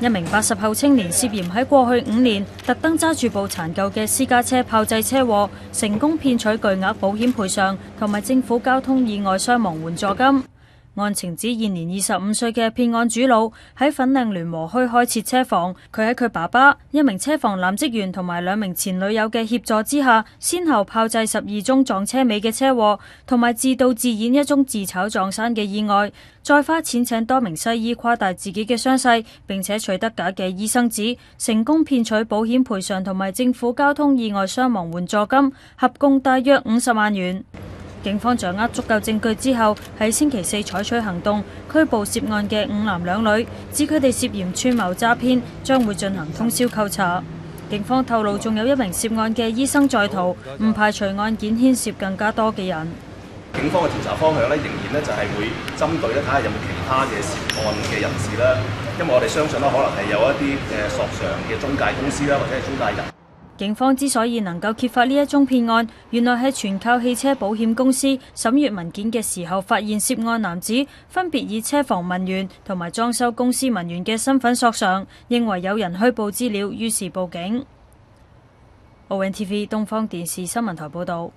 一名80後青年涉嫌喺過去5年特登揸住部殘舊嘅私家車炮製車禍，成功騙取巨額保險賠償同埋政府交通意外傷亡援助金。案情指現年25歲嘅騙案主腦喺粉嶺聯和墟開設車房，佢喺佢爸爸、一名車房男職員同埋2名前女友嘅協助之下，先後炮製12宗撞車尾嘅車禍，同埋自導自演1宗自炒撞山嘅意外，再花錢請多名西醫誇大自己嘅傷勢，並且取得假嘅醫生紙，成功騙取保險賠償同埋政府交通意外傷亡援助金，合共大約50萬元。警方掌握足夠證據之後，喺星期4採取行動，拘捕涉案嘅5男2女，指佢哋涉嫌串謀詐騙，將會進行通宵扣查。警方透露，仲有1名涉案嘅醫生在逃，唔排除案件牽涉更加多嘅人。警方嘅調查方向咧，仍然就係會針對睇下有冇其他嘅涉案嘅人士啦。因為我哋相信可能係有一啲索償嘅中介公司啦，或者係中介人。警方之所以能夠揭發呢一宗騙案，原來係全靠汽車保險公司審閱文件嘅時候，發現涉案男子分別以車房文員同埋裝修公司文員嘅身份索償，認為有人虛報資料，於是報警。ONTV 東方電視新聞台報導。